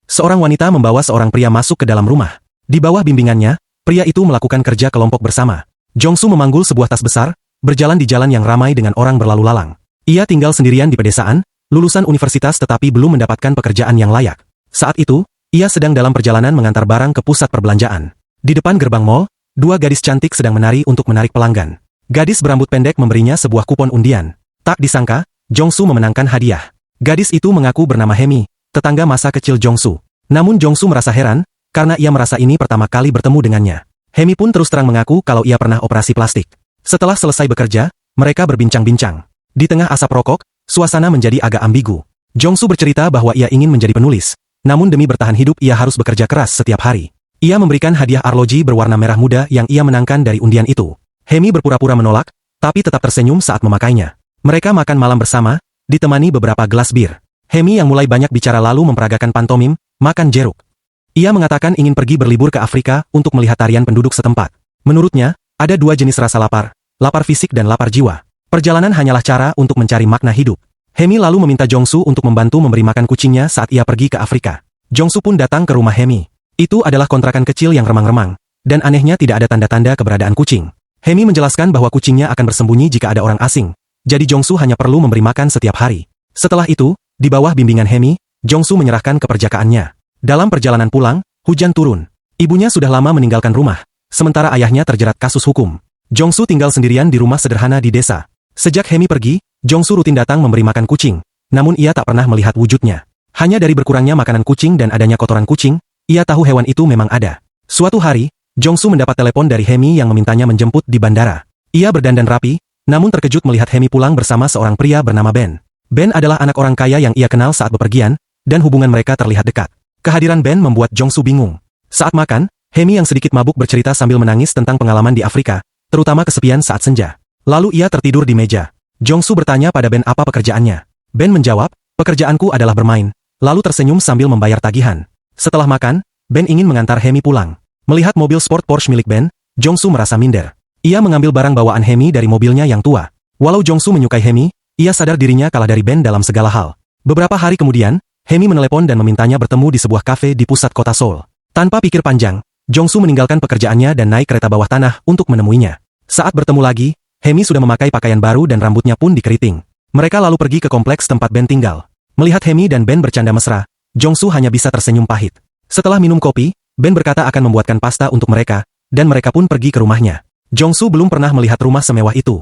Seorang wanita membawa seorang pria masuk ke dalam rumah. Di bawah bimbingannya, pria itu melakukan kerja kelompok bersama. Jongsu memanggul sebuah tas besar, berjalan di jalan yang ramai dengan orang berlalu lalang. Ia tinggal sendirian di pedesaan, lulusan universitas tetapi belum mendapatkan pekerjaan yang layak. Saat itu, ia sedang dalam perjalanan mengantar barang ke pusat perbelanjaan. Di depan gerbang mall, dua gadis cantik sedang menari untuk menarik pelanggan. Gadis berambut pendek memberinya sebuah kupon undian. Tak disangka, Jongsu memenangkan hadiah. Gadis itu mengaku bernama Hemi, tetangga masa kecil Jongsu. Namun Jongsu merasa heran, karena ia merasa ini pertama kali bertemu dengannya. Hemi pun terus terang mengaku kalau ia pernah operasi plastik. Setelah selesai bekerja, mereka berbincang-bincang. Di tengah asap rokok, suasana menjadi agak ambigu. Jongsu bercerita bahwa ia ingin menjadi penulis, namun demi bertahan hidup ia harus bekerja keras setiap hari. Ia memberikan hadiah arloji berwarna merah muda yang ia menangkan dari undian itu. Hemi berpura-pura menolak, tapi tetap tersenyum saat memakainya. Mereka makan malam bersama, ditemani beberapa gelas bir. Hemi yang mulai banyak bicara lalu memperagakan pantomim, makan jeruk. Ia mengatakan ingin pergi berlibur ke Afrika untuk melihat tarian penduduk setempat. Menurutnya, ada dua jenis rasa lapar, lapar fisik dan lapar jiwa. Perjalanan hanyalah cara untuk mencari makna hidup. Hemi lalu meminta Jongsu untuk membantu memberi makan kucingnya saat ia pergi ke Afrika. Jongsu pun datang ke rumah Hemi. Itu adalah kontrakan kecil yang remang-remang, dan anehnya tidak ada tanda-tanda keberadaan kucing. Hemi menjelaskan bahwa kucingnya akan bersembunyi jika ada orang asing, jadi Jongsu hanya perlu memberi makan setiap hari. Setelah itu, di bawah bimbingan Hemi, Jongsu menyerahkan keperjakaannya. Dalam perjalanan pulang, hujan turun. Ibunya sudah lama meninggalkan rumah, sementara ayahnya terjerat kasus hukum. Jongsu tinggal sendirian di rumah sederhana di desa. Sejak Hemi pergi, Jongsu rutin datang memberi makan kucing, namun ia tak pernah melihat wujudnya. Hanya dari berkurangnya makanan kucing dan adanya kotoran kucing, ia tahu hewan itu memang ada. Suatu hari, Jongsu mendapat telepon dari Hemi yang memintanya menjemput di bandara. Ia berdandan rapi, namun terkejut melihat Hemi pulang bersama seorang pria bernama Ben. Ben adalah anak orang kaya yang ia kenal saat bepergian, dan hubungan mereka terlihat dekat. Kehadiran Ben membuat Jongsu bingung. Saat makan, Hemi yang sedikit mabuk bercerita sambil menangis tentang pengalaman di Afrika, terutama kesepian saat senja. Lalu ia tertidur di meja. Jongsu bertanya pada Ben apa pekerjaannya. Ben menjawab, pekerjaanku adalah bermain, lalu tersenyum sambil membayar tagihan. Setelah makan, Ben ingin mengantar Hemi pulang. Melihat mobil sport Porsche milik Ben, Jongsu merasa minder. Ia mengambil barang bawaan Hemi dari mobilnya yang tua. Walau Jongsu menyukai Hemi, ia sadar dirinya kalah dari Ben dalam segala hal. Beberapa hari kemudian, Hemi menelepon dan memintanya bertemu di sebuah kafe di pusat kota Seoul. Tanpa pikir panjang, Jongsu meninggalkan pekerjaannya dan naik kereta bawah tanah untuk menemuinya. Saat bertemu lagi, Hemi sudah memakai pakaian baru dan rambutnya pun dikeriting. Mereka lalu pergi ke kompleks tempat Ben tinggal. Melihat Hemi dan Ben bercanda mesra, Jongsu hanya bisa tersenyum pahit. Setelah minum kopi, Ben berkata akan membuatkan pasta untuk mereka, dan mereka pun pergi ke rumahnya. Jongsu belum pernah melihat rumah semewah itu.